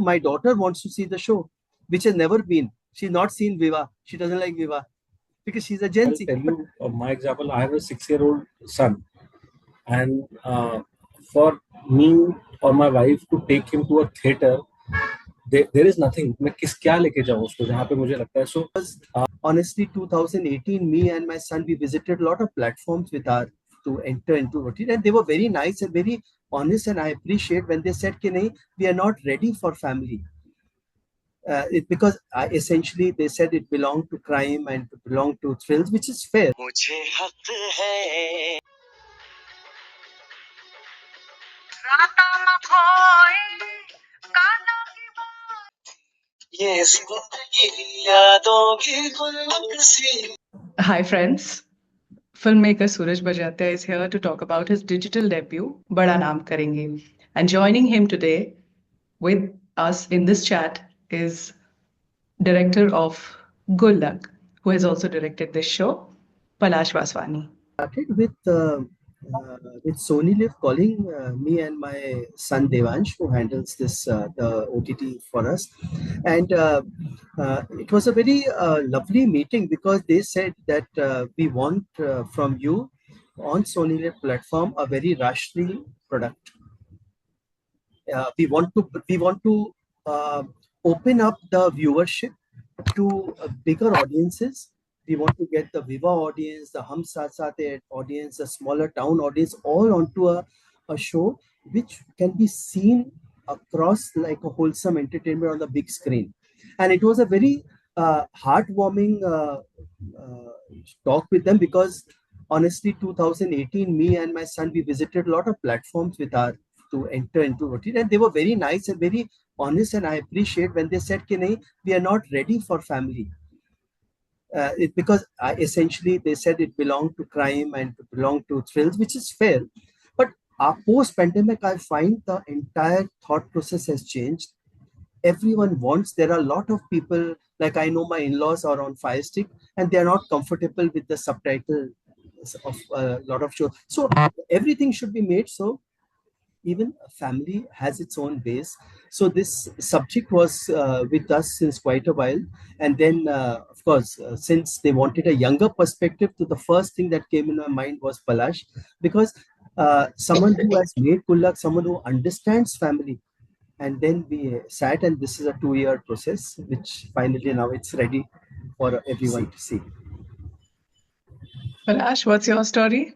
My daughter wants to see the show, which has never been. She's not seen Viva. She doesn't like Viva because she's a Gen Z. I'll tell you my example. I have a 6-year-old son, and for me or my wife to take him to a theater, there is nothing. मैं किस क्या लेके जाऊँ उसको जहाँ पे मुझे लगता है so. Honestly, 2018, me and my son, we visited a lot of platforms with our to enter into routine, and they were very nice and very honest, and I appreciate when they said, "Ki we are not ready for family." Because essentially they said it belonged to crime and belonged to thrills, which is fair. Hi friends, filmmaker Sooraj Barjatya is here to talk about his digital debut, Bada Naam Karenge. And joining him today with us in this chat is director of Gullak, who has also directed this show, Palash Vaswani. Started with Sony Live calling me and my son Devansh, who handles this the OTT for us, and it was a very lovely meeting because they said that we want from you on Sony Live platform a very Rajshri product. We want to open up the viewership to bigger audiences. We want to get the Viva audience, the Hum Saath Saath Hai audience, the smaller town audience, all onto a show which can be seen across like a wholesome entertainment on the big screen. And it was a very heartwarming talk with them because honestly, 2018, me and my son, we visited a lot of platforms with our to enter into routine, and they were very nice and very honest, and I appreciate when they said, "Ki we are not ready for family." Because essentially they said it belonged to crime and belonged to thrills, which is fair. But post-pandemic, I find the entire thought process has changed. Everyone wants. There are a lot of people, like I know my in-laws are on Fire Stick, and they are not comfortable with the subtitle of a lot of shows. So everything should be made so even a family has its own base. So this subject was with us since quite a while, and then of course since they wanted a younger perspective, to the first thing that came in my mind was Palash, because someone who has made Gullak, someone who understands family. And then we sat, and this is a 2-year process, which finally now it's ready for everyone to see. Palash, what's your story?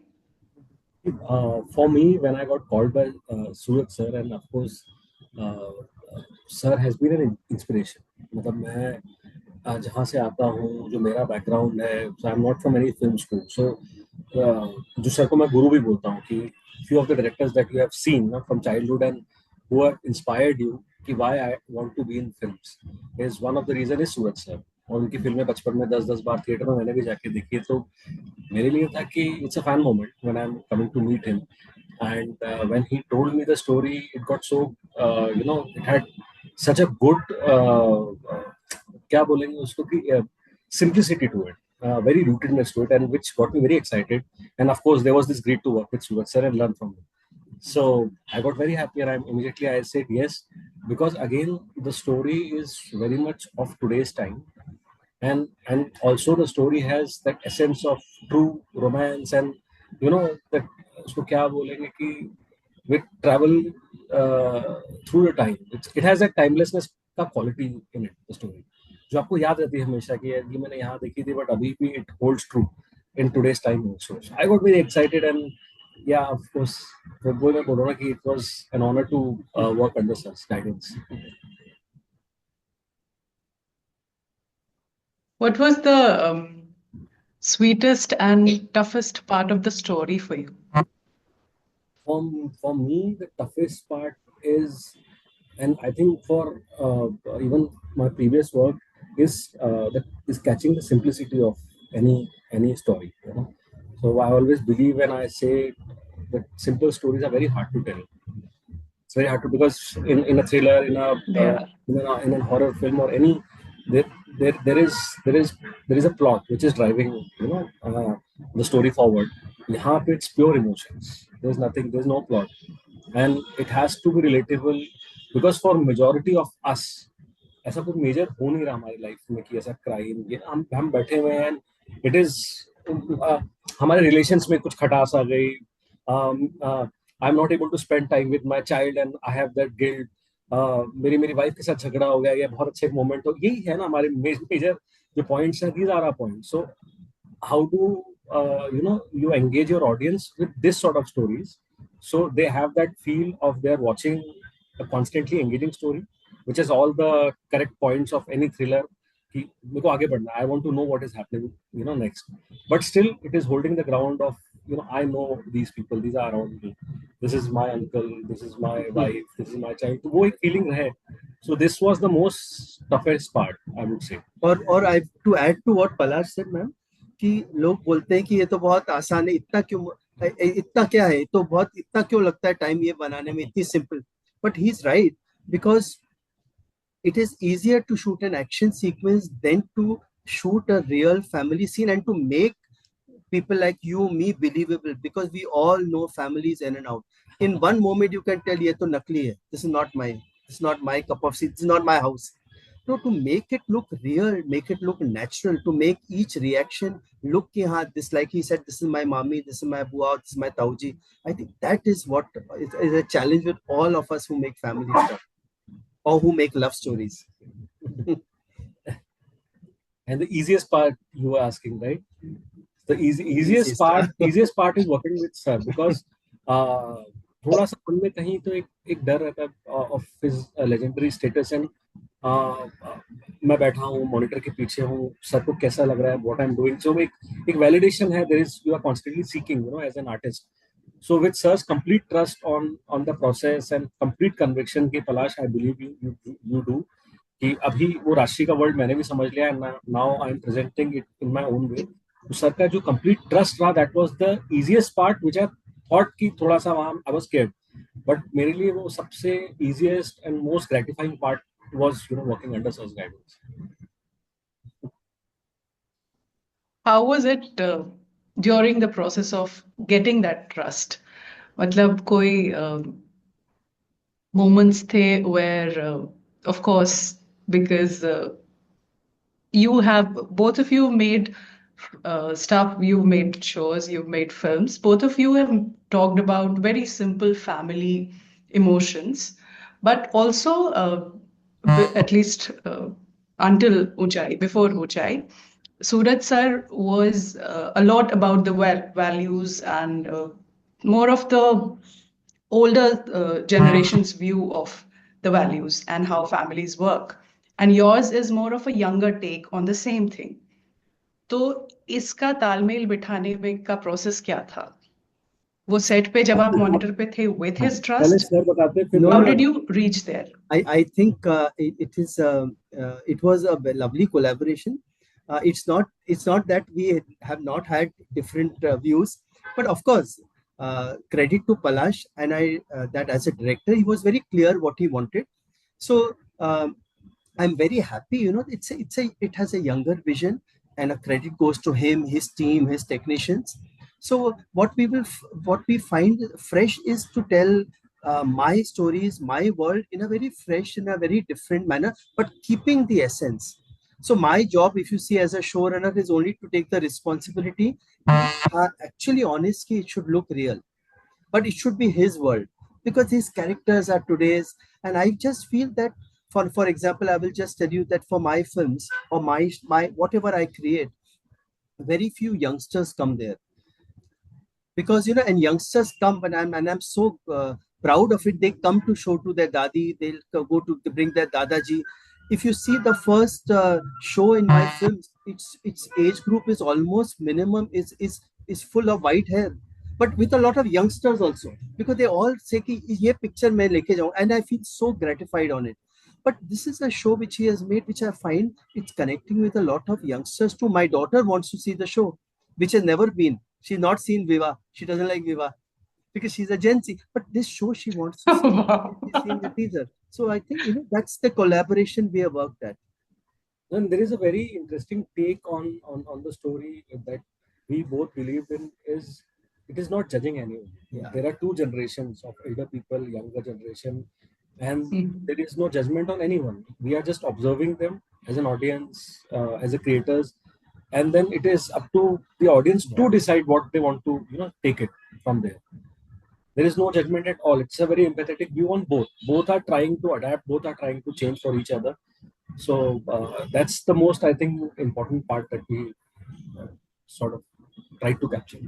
For me, when I got called by Suraj sir, and of course, sir has been an inspiration. मतलब मैं जहाँ से आता हूँ, जो मेरा background है, so I'm not from any film school. So जो सर को मैं गुरु भी बोलता हूँ कि few of the directors that you have seen from childhood and who have inspired you कि why I want to be in films is one of the reason is Suraj sir. और उनकी फिल्में बचपन में 10-10 बार थिएटर में मैंने भी जाके देखी, तो मेरे लिए था कि it's a fan moment when I'm coming to meet him, and when he told me the story, it got so it had such a good क्या बोलेंगे उसको कि simplicity to it, very rootedness to it, and which got me very excited. And of course, there was this great to work with Suraj sir and learn from him. So I got very happy, and I said yes, because again the story is very much of today's time, and also the story has that essence of true romance, and that उसको क्या बोलेंगे कि we travel through the time. It has that timelessness का quality in it, the story, जो आपको याद रहती है हमेशा कि ये मैंने यहाँ देखी थी, but अभी भी it holds true in today's time also. So I got very excited, and yeah, of course, मैं बोल रहा कि it was an honor to work under such guidance. What was the sweetest and toughest part of the story for you? For me, the toughest part is, and I think for even my previous work, is catching the simplicity of any story. So I always believe when I say that simple stories are very hard to tell. It's very hard to, because in a thriller, in a horror film or any, there is a plot which is driving the story forward. यहाँ पे it's pure emotions. There's no plot, and it has to be relatable because for majority of us ऐसा कुछ major हो नहीं रहा हमारी life में कि ऐसा क्राइम ये हम बैठे हुए हैं इट इज हमारे रिलेशंस में कुछ खटास आ गई I am not able to spend time with my child and I have that guilt मेरी मेरी वाइफ के साथ झगड़ा हो गया ये बहुत अच्छे मोमेंट हो यही है ना हमारे मेजर जो पॉइंट्स हैं these are our points so how do you engage your audience with this sort of stories so they have that feel of they're watching a constantly engaging story which is all the correct points of any thriller कि मेरे को आगे बढ़ना I want to know what is happening next but still it is holding the ground of I know these people these are around me this is my uncle this is my wife this is my child तो वो एक feeling रहे so this was the most toughest part I would say और I to add to what Palash said ma'am कि लोग बोलते हैं कि ये तो बहुत आसान है इतना क्या है तो बहुत इतना क्यों लगता है टाइम ये बनाने में इतनी simple but he is right because it is easier to shoot an action sequence than to shoot a real family scene and to make people like you me believable because we all know families in and out in one moment you can tell ye to nakli hai this is not my cup of tea this is not my house no to make it look real make it look natural to make each reaction look ki ha this like he said this is my mommy this is my bua this is my tauji I think that is what is a challenge with all of us who make family stuff or who make love stories. And the easiest part you were asking, right? The easiest part is working with sir because थोड़ा सा मन में कहीं तो एक डर रहता है of his legendary status and मैं बैठा हूँ मॉनिटर के पीछे हूँ सर को कैसा लग रहा है what I'm doing so एक validation है there is you are constantly seeking as an artist so with sir's complete trust on the process and complete conviction कि Palash I believe you do कि अभी वो राजश्री का वर्ड मैंने भी समझ लिया and now I am presenting it in my own way तो सर का जो कंप्लीट ट्रस्ट रहा that was the easiest part which I thought कि थोड़ा सा वहां आई वाज स्केयर्ड बट मेरे लिए वो सबसे easiest and most gratifying part was working under sir's guidance. How was it during the process of getting that trust? मतलब कोई moments थे where of course because you have both of you made stuff, you've made shows, you've made films, both of you have talked about very simple family emotions but also at least until Uchai, before Uchai, Suraj sir was a lot about the values and more of the older generation's view of the values and how families work. And yours is more of a younger take on the same thing. तो इसका तालमेल बिठाने में का process क्या था? वो set पे जब आप मॉनिटर पे थे with his trust, how did you reach there? I think it was a lovely collaboration. It's not that we have not had different views, but of course, credit to Palash and I that as a director he was very clear what he wanted. So I'm very happy. It has a younger vision, and a credit goes to him, his team, his technicians. So what we find fresh is to tell my stories, my world in a very fresh, in a very different manner, but keeping the essence. So my job, if you see as a showrunner, is only to take the responsibility. Actually, honestly, it should look real, but it should be his world because his characters are today's. And I just feel that, for example, I will just tell you that for my films or my whatever I create, very few youngsters come there because and youngsters come and I'm so proud of it. They come to show to their dadi, they'll go to bring their dadaji. If you see the first show in my films, its age group is almost minimum is full of white hair, but with a lot of youngsters also because they all say ki ye picture main leke jaun, and I feel so gratified on it. But this is a show which he has made, which I find it's connecting with a lot of youngsters too. My daughter wants to see the show, which has never been. She's not seen Viva. She doesn't like Viva because she's a Gen Z. But this show she wants to see. Wow. She's seen the teaser. So I think that's the collaboration we have worked at. And there is a very interesting take on the story that we both believed in is it is not judging anyone. Yeah. There are two generations of elder people, younger generation. and there is no judgment on anyone. We are just observing them as an audience, as a creators, and then it is up to the audience to decide what they want to, take it from there. There is no judgment at all. It's a very empathetic view on both. Both are trying to adapt. Both are trying to change for each other. So that's the most, I think, important part that we sort of try to capture.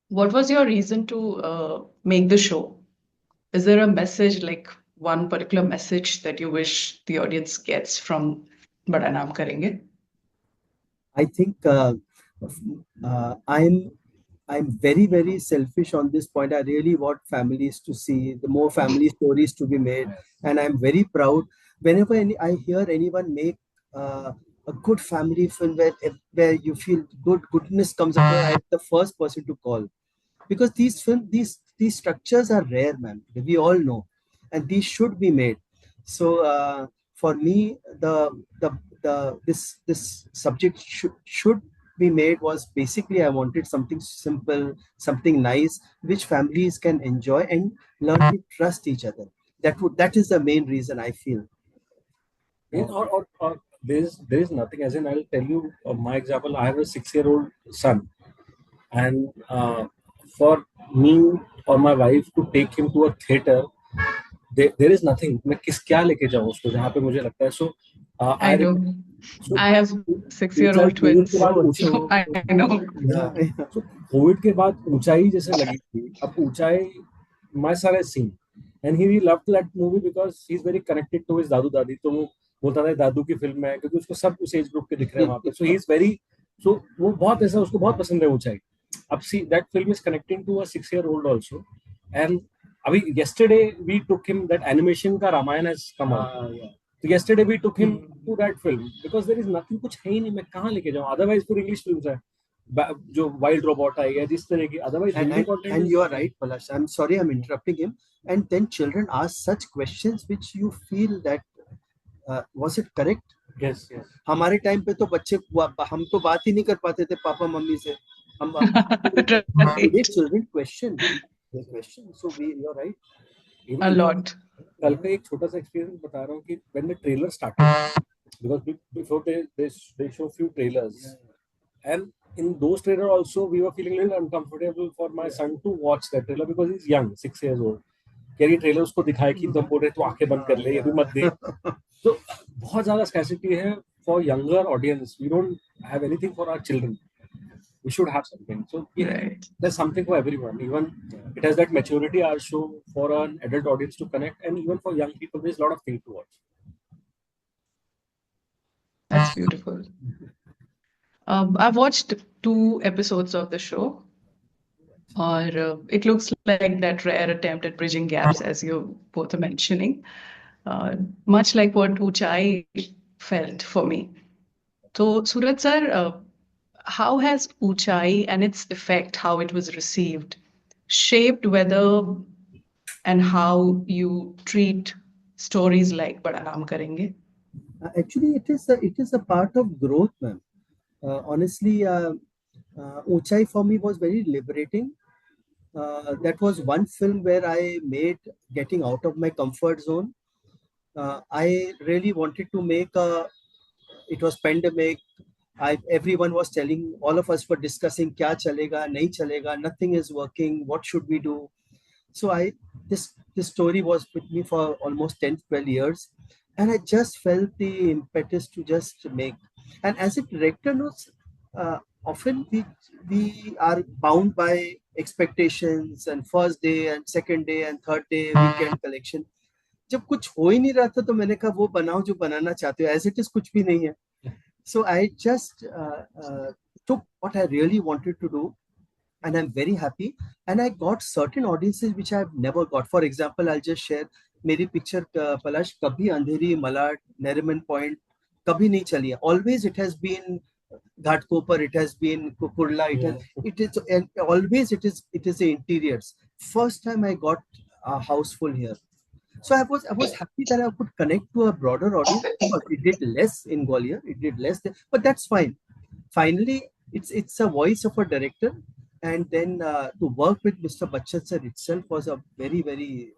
What was your reason to make the show? Is there a message, like one particular message that you wish the audience gets from Bada Naam Karenge? I think I'm very, very selfish on this point. I really want families to see the more family stories to be made, and I'm very proud whenever I hear anyone make a good family film where you feel goodness comes up. I'm the first person to call, because these structures are rare, man. We all know, and these should be made. So for me, this subject should be made was basically I wanted something simple, something nice, which families can enjoy and learn to trust each other. That is the main reason I feel. Or there is nothing, as in I'll tell you my example. I have a 6-year-old son, and for me or my wife to take him to a theater, there is nothing. मैं क्या लेके जाऊँ उसको जहाँ पे मुझे लगता है. So I know. so I have ऊंचाई 6-year-old कोविड twins, के बाद so I know. So Covid के बाद ऊंचाई जैसे लगी थी. अब ऊंचाई, my son has seen and he loved that movie because he's very connected to his दादू दादी. तो वो बोलता था दादू की फिल्म है क्योंकि उसको सब उस एज ग्रुप के दिख रहे हैं वहाँ पे. So he's very, so वो बहुत ऐसा उसको बहुत पसंद है ऊंचाई. अब see that film is connecting to a 6-year-old also, and अभी yesterday we took him, that animation का Ramayan has come out. So yesterday we took him to that film because there is nothing, कुछ है ही नहीं, मैं कहाँ लेके जाऊँ. Otherwise फिर English films है जो वाइल्ड रोबोट आई है जिस तरह की. Otherwise Hindi content. And you are right, Palash. I'm sorry I'm interrupting him. And then children ask such questions which you feel that was it correct? Yes. हमारे time पे तो बच्चे हम तो बात ही नहीं कर पाते थे पापा मम्मी से. हम Right. children question. So you're right. A lot. कल का एक छोटा सा एक्सपीरियंस बता रहा हूँ कि when the trailer started, because before they show few trailers, and in those trailers also we were feeling a little uncomfortable for my son to watch that trailer because he's young, 6 years old. क्या ये trailer उसको दिखाए कि तुम बोल रहे तो आंखें बंद कर ले, ये भी मत दे. तो बहुत ज्यादा स्कैसिटी है for younger audience. We don't have anything for our children. We should have something. So Right. there's something for everyone. Even it has that maturity, our show, for an adult audience to connect, and even for young people, there's a lot of things to watch. That's beautiful. I've watched 2 episodes of the show, or it looks like that rare attempt at bridging gaps, as you both are mentioning, much like what Uchai felt for me. So, Suraj sir, how has Uchai and its effect, how it was received, shaped whether and how you treat stories like Bada Naam Karenge? Actually, it is a part of growth, ma'am. Honestly, Uchai for me was very liberating. That was one film where I made getting out of my comfort zone. I really wanted to make it was pandemic. Everyone was telling, all of us were discussing, kya chalega, nahi chalega, nothing is working, what should we do? So this story was with me for almost 10, 12 years. And I just felt the impetus to just make. And as a director knows, often we are bound by expectations and first day and second day and third day weekend collection. जब कुछ हो ही नहीं रहा था तो मैंने कहा वो बनाओ जो बनाना चाहते हो, as it is कुछ भी नहीं है. So I just took what I really wanted to do, and I'm very happy. And I got certain audiences which I've never got. For example, I'll just share मेरी picture पलाश कभी अंधेरी Malad Nariman point कभी नहीं चली है. Always it has been Ghatkopar, it has been Kurla, it is, and always it is the interiors. First time I got a house full here. So I was happy that I could connect to a broader audience. It did less in Gwalior, it did less, but that's fine. Finally, it's a voice of a director, And then to work with Mr. Bachchan sir itself was a very, very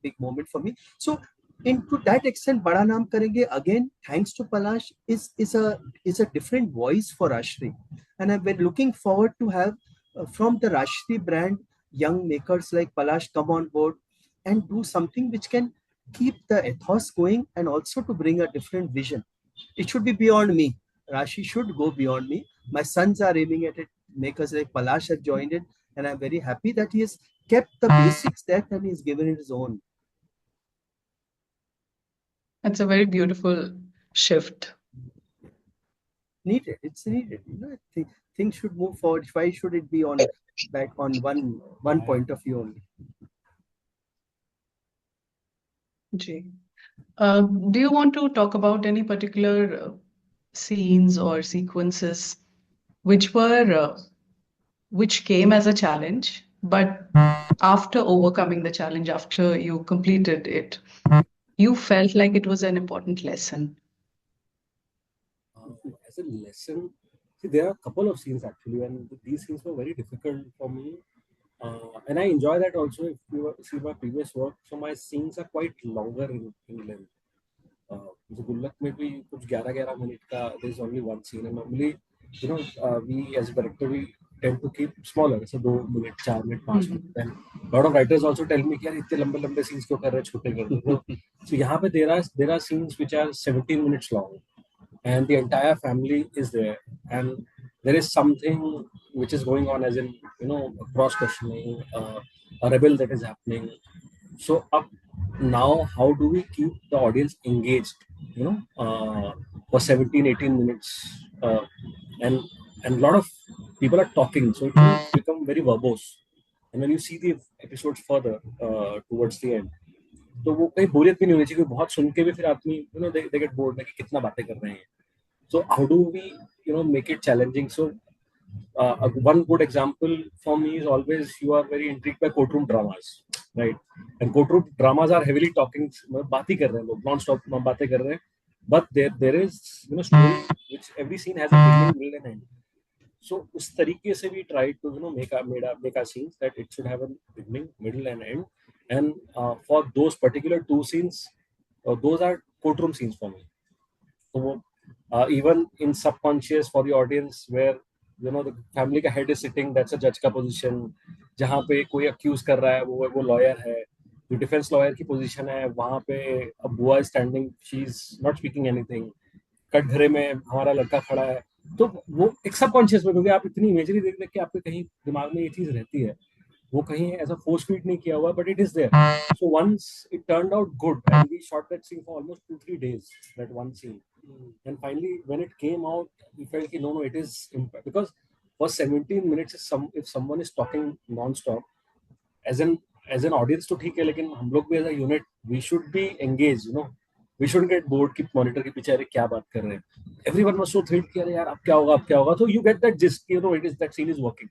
big moment for me. So, to that extent, Bada Naam Karenge again, thanks to Palash, is a different voice for Rajshri, and I've been looking forward to have from the Rajshri brand young makers like Palash come on board and do something which can keep the ethos going and also to bring a different vision. It should be beyond me. Rashi should go beyond me. My sons are aiming at it. Makers like Palash have joined it, and I'm very happy that he has kept the basics there and he's given it his own. That's a very beautiful shift. Needed. It's needed. You know, I think things should move forward. Why should it be on back on one point of view only? Ji. Do you want to talk about any particular scenes or sequences which were which came as a challenge, but after overcoming the challenge, after you completed it, you felt like it was an important lesson? As a lesson, see, there are a couple of scenes actually, and these scenes were very difficult for me. And I enjoy that also. If you see my previous work, so my scenes are quite longer in length. So Gullak में भी कुछ 11-11 minute का there's only one scene, and normally we as a director we tend to keep smaller, so 2 minute 4 minute 5 minute. Then a lot of writers also tell me कि यार इतने लंबे लंबे scenes क्यों कर रहे हैं, छोटे कर दो. So यहाँ पे there are scenes which are 17 minutes long, and the entire family is there, and there is something which is going on, as in cross questioning, a rebel that is happening. So up now, how do we keep the audience engaged for 17-18 minutes, and a lot of people are talking, so it will become very verbose, and when you see the episodes further towards the end, तो वो कहीं बोरियत भी नहीं होनी चाहिए, बहुत सुन के भी फिर आदमी they get bored कि कितना बातें कर रहे हैं. So how do we make it challenging? So one good example for me is always, you are very intrigued by courtroom dramas, right? And courtroom dramas are heavily talking, बात ही कर रहे हैं लोग, non-stop बातें कर रहे हैं. But there is story which every scene has a beginning, middle and end. So उस तरीके से we try to make our scenes that it should have a beginning, middle and end. And for those particular two scenes, those are courtroom scenes for me. So even in subconscious for the audience, where the family का head is sitting, that's a judge का position, जहाँ पे कोई accuse कर रहा है, वो lawyer है, जो defense lawyer की position है, वहाँ पे a बुआ is standing, she's not speaking anything, कटघरे में हमारा लड़का खड़ा है. तो वो एक सबकॉन्शियस में, क्योंकि आप इतनी इमेजरी देख के आपके कहीं दिमाग में ये चीज रहती है, वो कहीं ऐसा फोर्स फीड नहीं किया हुआ, but it is there. So once it turned out good, and we shot that scene for almost 2-3 days, that one scene. And finally, when it came out, we felt that no, it is because for 17 minutes, if someone is talking non-stop, as an audience तो ठीक है, लेकिन हम लोग भी as a unit, we should be engaged, we shouldn't get bored, keep monitor के पीछे अरे क्या बात कर रहे हैं. Everyone was so thrilled कि अरे यार अब क्या होगा. So you get that gist, it is that scene is working.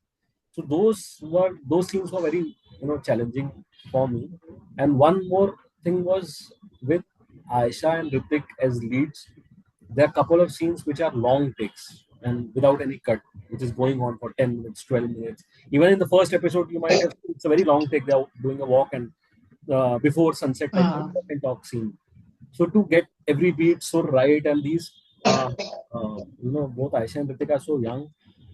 So those scenes were very challenging for me. And one more thing was with Aisha and Ritik as leads. There are a couple of scenes which are long takes and without any cut, which is going on for 10 minutes, 12 minutes. Even in the first episode, you might have, it's a very long take. They're doing a walk, and before sunset, type of walk and talk scene. So to get every beat so right, and these, both Aisha and Ritik are so young,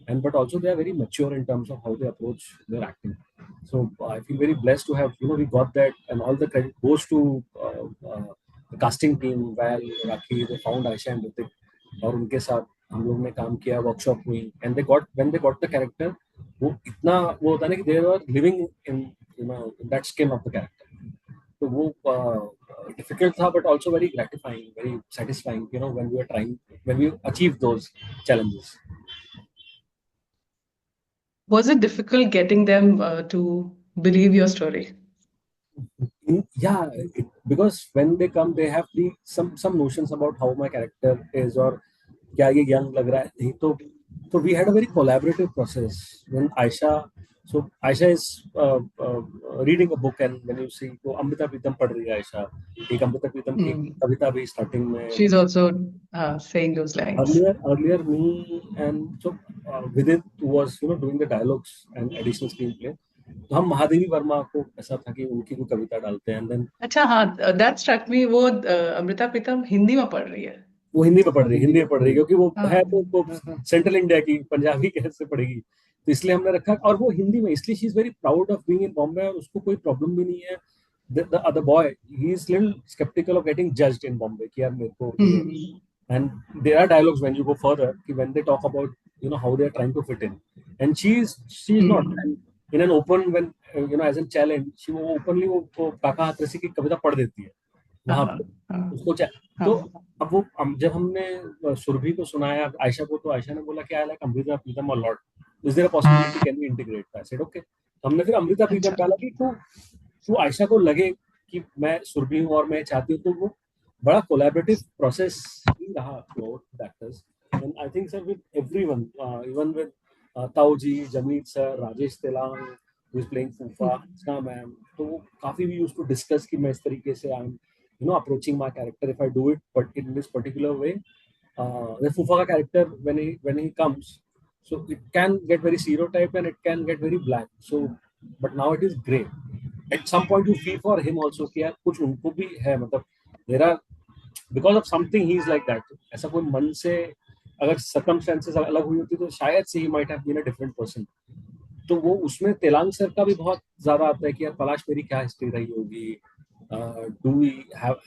but also they are very mature in terms of how they approach their acting. So I feel very blessed to have, we got that, and all the credit goes to the casting team, Val, Rakhi. They found Aisha and Ritik, और उनके साथ हम लोग ने काम किया, workshop हुई, and when they got the character, वो इतना वो होता है ना कि they were living in that skin of the character. So वो difficult था, but also very gratifying, very satisfying, when we achieved those challenges. Was it difficult getting them to believe your story? Yeah, because when they come, they have some notions about how my character is, or क्या ये young लग रहा है नहीं. So we had a very collaborative process. When Aisha is reading a book, and when you see, तो अमृता प्रीतम पढ़ रही है Aisha, एक अमृता प्रीतम की कविता भी starting में. She's also saying those lines. Earlier me, and so Vidit, who was doing the dialogues and additional screenplay. तो हम महादेवी वर्मा को ऐसा था कि उनकी कोई कविता डालते हैं, and then अच्छा हाँ, that struck me. वो अमृता प्रीतम हिंदी में पढ़ रही है. वो हिंदी में पढ़ रही क्योंकि वो हाँ. है तो सेंट्रल इंडिया की, पंजाबी कैसे पढ़ेगी, तो इसलिए हमने रखा, और वो हिंदी में, इसलिए she is very proud of being in Bombay, और उसको कोई प्रॉब्लम भी नहीं है. The other boy, he is little skeptical of getting judged in Bombay कि यार मेरे को ये, and there are dialogues when you go further कि when they talk about how they are trying to fit in, and she is not, and in an open, when as a challenge, she वो openly वो काका हाथरसी की कविता पढ़ देती है वहां पे उसको तो अब वो जब हमने सुरभि को सुनाया आयशा को, तो आयशा ने बोला कि I like Amrita Pritam a lot, is there a possibility can we integrate, I said okay. हमने फिर अमृता प्रीतम डाला कि तो आयशा को लगे कि मैं सुरभि हूँ और मैं चाहती हूँ, तो वो बड़ा कोलैबोरेटिव प्रोसेस ही रहा through actors, and I think sir with everyone, even with ताऊजी, Jameet sir, Rajesh Tailang who is playing Fufa, Hajna ma'am, तो वो काफी भी used to discuss कि मैं इस तरीके से I'm approaching my character if I do it but in this particular way. The Fufa का character when he comes, so it can get very stereotyped and it can get very black, so but now it is grey. At some point you feel for him also कि यार कुछ उनको भी है, मतलब there are, because of something he is like that, ऐसा कोई मन से अगर circumstances अलग हुई होती तो शायद से he might have been a different person. तो वो उसमें तेलांग सर का भी बहुत ज्यादा आता है कि यार पलाश मेरी क्या हिस्ट्री रही होगी, do we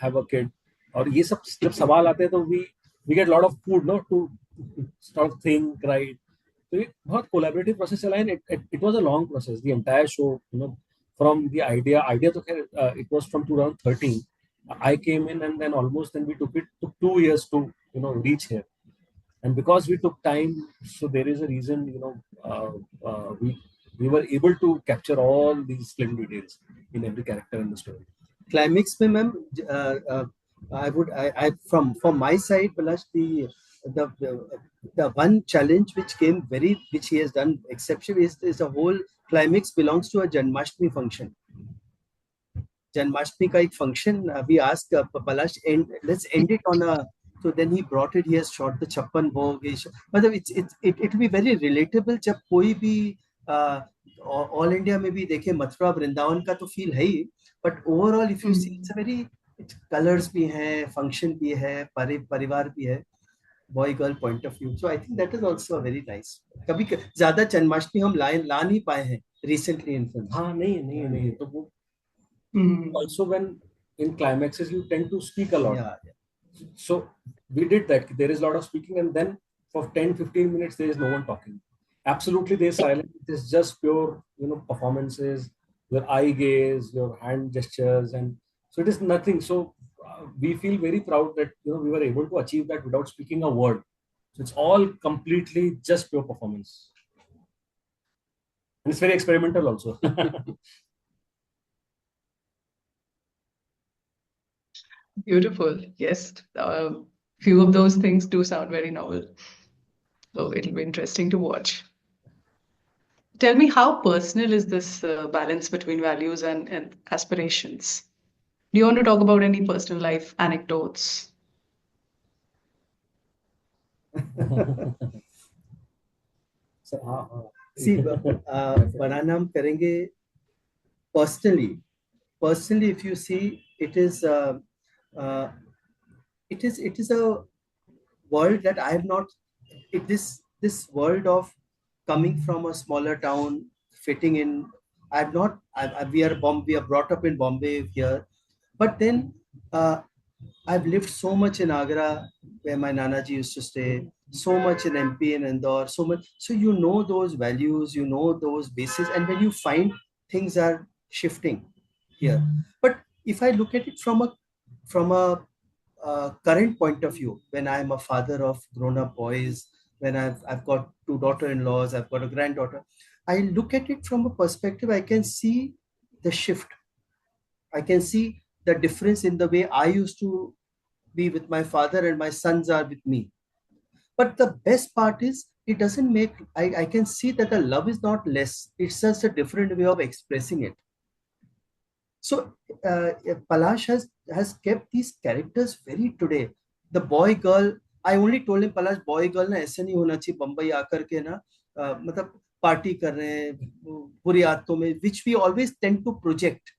have a kid, और ये सब जब सवाल आते हैं तो we get lot of food no to start think right. तो ये बहुत कोलैबोरेटिव प्रोसेस चला है. It was a long process, the entire show, from the idea तो खैर it was from 2013. I came in and then almost then we took 2 years to reach here, and because we took time, so there is a reason we were able to capture all these slim details in every character in the story. Climax में ma'am I from my side, Palash, the one challenge which he has done exception is the whole climax belongs to a Janmashtami function. Janmashtami का एक function, we asked Palash, let's end it on a, so then he brought it, he has shot the Chappan Bhog, मतलब it will be very relatable जब कोई भी all India में भी देखे, मथुरा वृंदावन का तो फील है ही, but overall if you see it's very, colours भी हैं, फंक्शन भी है, परिवार भी है, boy girl point of view. So I think that is also very nice. कभी ज्यादा जन्माष्टमी हम ला नहीं पाए हैं रिसेंटली इन फिल्म. हाँ नहीं तो वो also when in climaxes you tend to speak a lot. So we did that, there is a lot of speaking, and then for 10-15 minutes there is no one talking, absolutely there is silence. It is just pure performances, your eye gaze, your hand gestures, and so it is nothing. So we feel very proud that we were able to achieve that without speaking a word. So it's all completely just pure performance, and it's very experimental also. Beautiful. Yes. Few of those things do sound very novel. So it'll be interesting to watch. Tell me, how personal is this balance between values and aspirations? Do you want to talk about any personal life anecdotes? See, Bada Naam Karenge, personally, if you see, it is a world that I have not. This world of coming from a smaller town, fitting in. I've not. We are brought up in Bombay here, but then I've lived so much in Agra, where my Nanaji used to stay. So much in MP and Indore. So much. So you know those values, you know those bases, and when you find things are shifting here. But if I look at it from a current point of view, when I'm a father of grown-up boys, when I've got 2 daughter-in-laws, I've got a granddaughter, I look at it from a perspective, I can see the shift. I can see the difference in the way I used to be with my father and my sons are with me. But the best part is, it doesn't make, I can see that the love is not less, it's just a different way of expressing it. So Palash has kept these characters very today. The boy girl, I only told him, Palash, boy girl ना ऐसे नहीं होना चाहिए, बम्बई आकर के ना मतलब party कर रहे हैं बुरी आदतों में, which we always tend to project,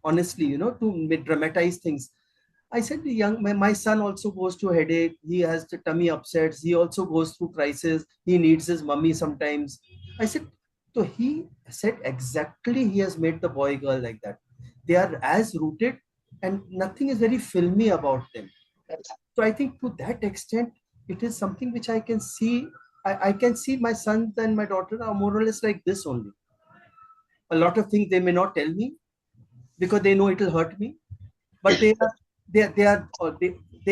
honestly, you know, to dramatize things. I said, my son also goes through headache. He has the tummy upsets. He also goes through crisis. He needs his mummy sometimes. I said, so he said exactly he has made the boy girl like that. They are as rooted and nothing is very filmy about them. So I think to that extent, it is something which I can see. I can see my sons and my daughter are more or less like this only. A lot of things they may not tell me because they know it will hurt me, but they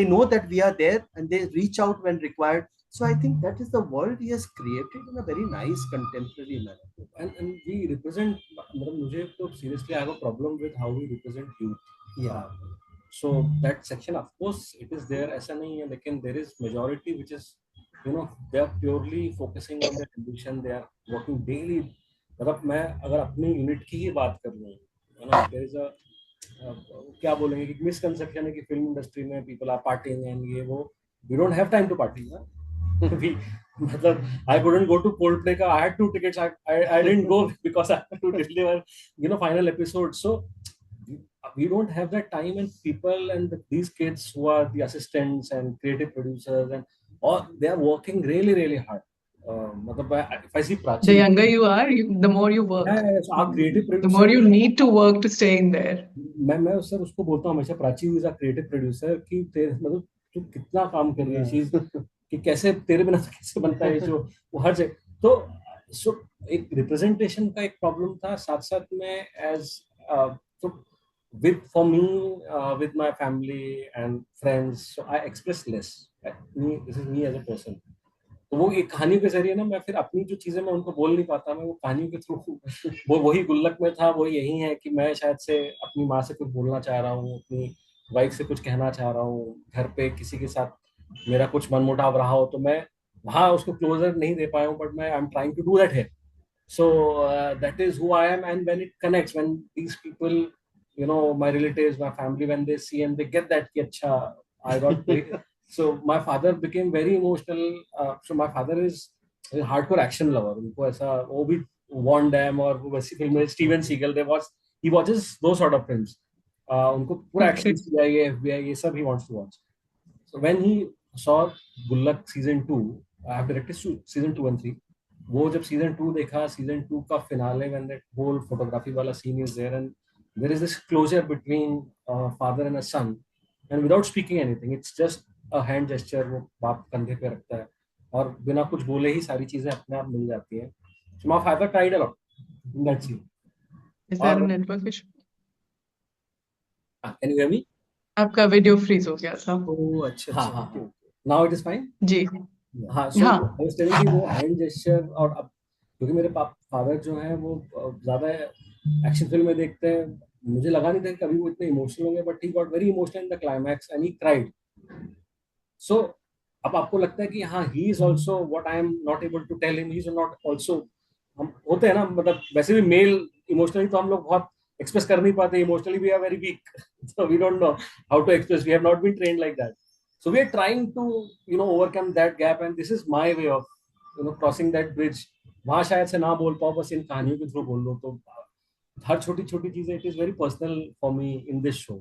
know that we are there and they reach out when required. So I think that is the world he has created in a very nice contemporary manner. And we represent, मतलब मुझे तो seriously I have a problem with how we represent youth. Yeah. So that section, of course, it is there. ऐसा नहीं है, लेकिन there is majority which is, you know, they are purely focusing on their ambition. They are working daily. मतलब मैं अगर अपनी unit की ही बात कर लूँ, you know, there is a क्या बोलेंगे कि मिसकंसेप्शन है कि फिल्म इंडस्ट्री में पीपल आर पार्टिंग एंड ये वो, we don't have time to party ना. we मतलब I couldn't go to Coldplay का, I had 2 tickets, I didn't go because I had to deliver, you know, final episode. So we don't have that time, and people and these kids who are the assistants and creative producers and all, they are working really hard. If I see Prachi, The younger you are, the more you work. so our creative The more producer, you need to work to stay in there. मैं sir उसको बोलता हूँ हमेशा, Prachi is a creative producer, कि मतलब तू कितना काम कर रही है चीज, कि कैसे तेरे बिना तो कैसे बनता है जो वो हर जगह. तो सो एक रिप्रेजेंटेशन का एक प्रॉब्लम था, साथ साथ में एज तो with for me, with my family and friends, so I express less. This is me as a person. तो वो एक कहानी के जरिए ना मैं फिर अपनी जो चीजें मैं उनको बोल नहीं पाता, मैं वो कहानियों के थ्रू वो वही गुल्लक में था, वो यही है कि मैं शायद से अपनी माँ से कुछ बोलना चाह रहा हूँ, अपनी वाइफ से कुछ कहना चाह रहा हूँ, घर पे किसी के साथ मेरा कुछ मनमुटाव रहा हो तो मैं वहाँ उसको क्लोजर नहीं दे पाया हूँ, बट मैं I am trying to do that है. So that is who I am, and when it connects, when these people, you know, my relatives, my family, when they see and they get that, ki, acha, I got very, so my father became very emotional. So my father is a hardcore action lover. उनको ऐसा वो भी Van Damme और वो वैसी फिल्में, Steven Seagal, he watches those sort of films. उनको पूरा Okay. action CIA, FBI ये सब he wants to watch. So when he saw Gullak season 2, I have directed season 2 and 3. वो जब सीजन 2 देखा, सीजन 2 का finale, when that whole photography वाला scene is there and there is this closure between father and a son, and without speaking anything, it's just a hand gesture, वो बाप कंधे पे रखता है और बिना कुछ बोले ही सारी चीजें अपने आप मिल जाती हैं. So my father cried a lot in that scene. Is there a और network issue? can you hear me? आपका वीडियो फ्रीज हो गया था. Oh, अच्छा हाँ अच्छा. हाँ हाँ. Now it is fine. जी. हाँ, so हाँ. I was telling you वो hand gesture, और अब क्योंकि मेरे फादर जो हैं वो ज्यादा एक्शन फिल्म में देखते हैं, मुझे लगा नहीं था कि कभी वो इतने इमोशनल होंगे, but he got very emotional in the climax and he cried. So अब आपको लगता है कि हाँ, he is also what I am not able to tell him, he is not also. हम होते हैं ना, मतलब वैसे भी मेल इमोशनली तो हम लोग बहुत एक्सप्रेस कर नहीं पाते, emotionally we are very weak, so we don't know how to express, we have not been trained like that. So we are trying to, you know, overcome that gap, and this is my way of, you know, crossing that bridge. वहाँ शायद से ना बोल पाओ, बस इन कहानियों के through बोल लो, तो हर छोटी छोटी चीजें, it is very personal for me in this show.